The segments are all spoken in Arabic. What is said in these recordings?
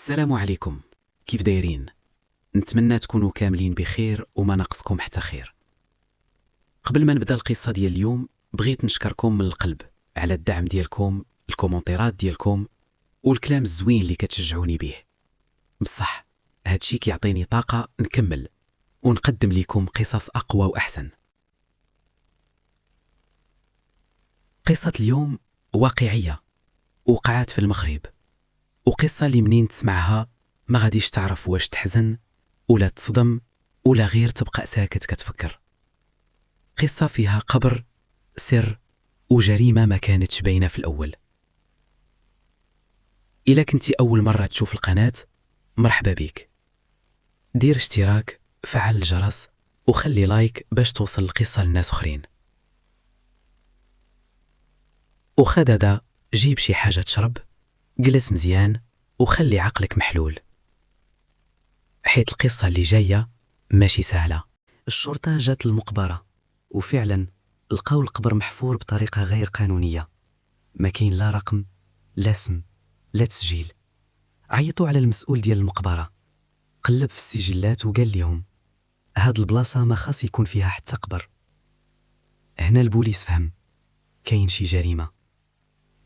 السلام عليكم. كيف دايرين؟ نتمنى تكونوا كاملين بخير وما ناقصكم حتى خير. قبل ما نبدا القصه ديال اليوم بغيت نشكركم من القلب على الدعم ديالكم، الكومنتيرات ديالكم والكلام الزوين اللي كتشجعوني به. بصح هادشي كيعطيني طاقه نكمل ونقدم لكم قصص اقوى واحسن. قصه اليوم واقعيه وقعت في المغرب، وقصه اللي منين تسمعها ما غاديش تعرف واش تحزن ولا تصدم ولا غير تبقى ساكت كتفكر. قصة فيها قبر، سر وجريمة ما كانتش باينة في الأول. إلا كنتي أول مرة تشوف القناة مرحبا بيك، دير اشتراك، فعل الجرس وخلي لايك باش توصل القصة للناس أخرين. وخد هذا، جيب شي حاجة تشرب، جلس مزيان وخلي عقلك محلول، حيت القصة اللي جاية ماشي سهلة. الشرطة جات المقبرة وفعلا لقاو القبر محفور بطريقة غير قانونية، ما كاين لا رقم لا اسم لا تسجيل. عيطوا على المسؤول ديال المقبرة، قلب في السجلات وقال لهم هاد البلاصة ما خاص يكون فيها حتى قبر. هنا البوليس فهم كاين شي جريمة.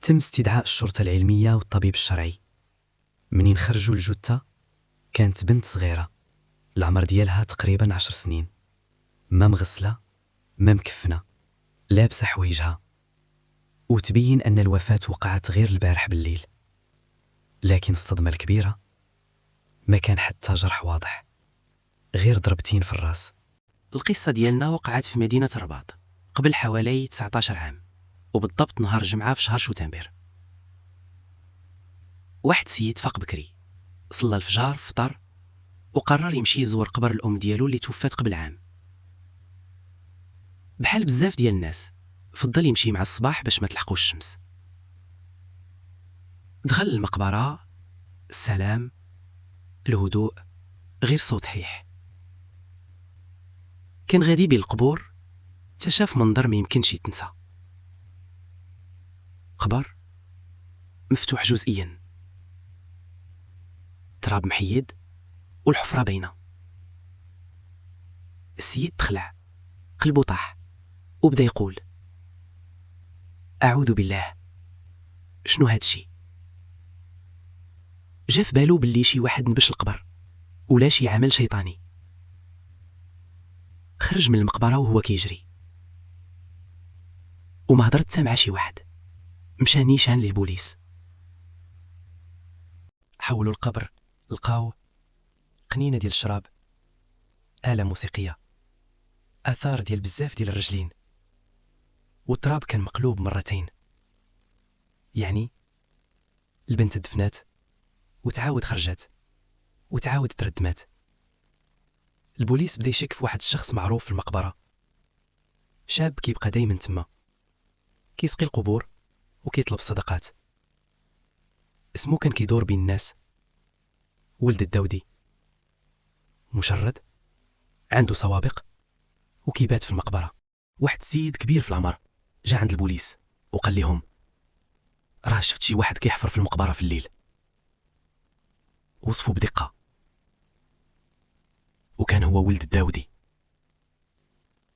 تم استدعاء الشرطة العلمية والطبيب الشرعي. منين خرجوا الجثة كانت بنت صغيرة، العمر ديالها تقريبا 10 سنين، ما مغسلة ما مكفنة، لابسة حوايجها، وتبين أن الوفاة وقعت غير البارح بالليل. لكن الصدمة الكبيرة ما كان حتى جرح واضح، غير ضربتين في الراس. القصة ديالنا وقعت في مدينة الرباط قبل حوالي 19 عام، وبالضبط نهار الجمعة في شهر شتنبر. واحد سيد فاق بكري، صلى الفجر، فطر وقرر يمشي يزور قبر الأم ديالو اللي توفات قبل عام. بحال بزاف ديال الناس فضل يمشي مع الصباح باش ما تلحقوش الشمس. دخل المقبرة، السلام، الهدوء، غير صوت حيح. كان غادي بين القبور تشاف منظر ما يمكنش يتنسى. قبر مفتوح جزئيا، تراب محيد والحفرة باينة. السيد تخلع، قلبو طاح وبدا يقول أعوذ بالله، شنو هادشي؟ جا في بالو باللي شي واحد نبش القبر ولا شي عمل شيطاني. خرج من المقبرة وهو كيجري وما هضرت حتى مع شي واحد، مشى نيشان للبوليس. حولوا القبر، لقاو قنينة ديال الشراب، آلة موسيقية، آثار ديال بزاف ديال الرجلين، والتراب كان مقلوب مرتين. يعني البنت دفنات وتعاود خرجت وتعاود تردمات. البوليس بدا يشك في واحد الشخص معروف في المقبرة، شاب كيبقى دايما تما، كيسقي القبور وكيطلب الصدقات. اسمو كان كيدور بين الناس، ولد الداودي، مشرد، عنده سوابق وكيبات في المقبرة. واحد السيد كبير في العمر جا عند البوليس وقال لهم راه شفت شي واحد كيحفر في المقبرة في الليل. وصفوا بدقة، وكان هو ولد الداودي.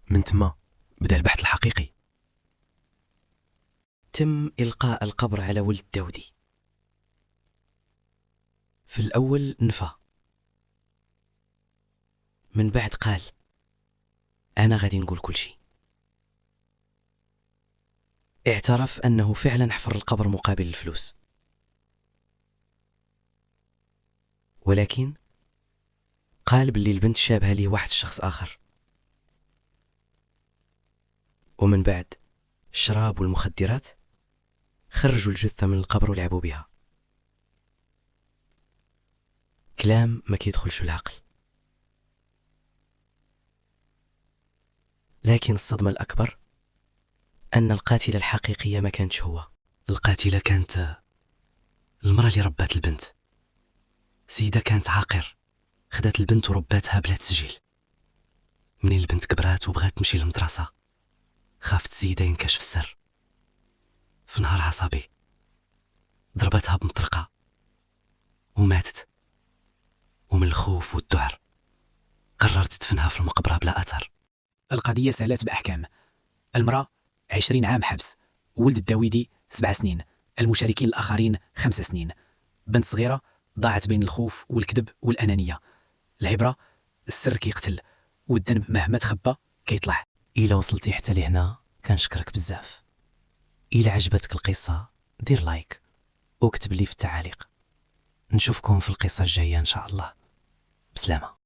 من تما بدا البحث الحقيقي. تم إلقاء القبر على ولد داودي. في الأول نفى، من بعد قال أنا غادي نقول كل شيء. اعترف أنه فعلا حفر القبر مقابل الفلوس، ولكن قال باللي البنت شابهة ليه واحد الشخص آخر. ومن بعد الشراب والمخدرات خرجوا الجثة من القبر ولعبوا بها. كلام ما كيدخلش العقل. لكن الصدمة الأكبر أن القاتلة الحقيقية ما كانتش هو. القاتلة كانت المرأة اللي ربات البنت. سيدة كانت عاقر، خدات البنت ورباتها بلا تسجيل. منين البنت كبرات وبغات تمشي للمدرسة، خافت السيدة ينكشف السر. في نهار عصبي ضربتها بمطرقة وماتت، ومن الخوف والذعر قررت تدفنها في المقبرة بلا أثر. القضية سالت بأحكام. المرأة 20 عام حبس، ولد الداويدي 7 سنين، المشاركين الآخرين 5 سنين. بنت صغيرة ضاعت بين الخوف والكذب والأنانية. العبرة: السر كيقتل، والذنب مهما تخبى كيطلع. إلا وصلتي حتى لهنا كنشكرك بزاف. إلا عجبتك القصة دير لايك وكتب لي في التعاليق. نشوفكم في القصة الجاية إن شاء الله. بسلامة.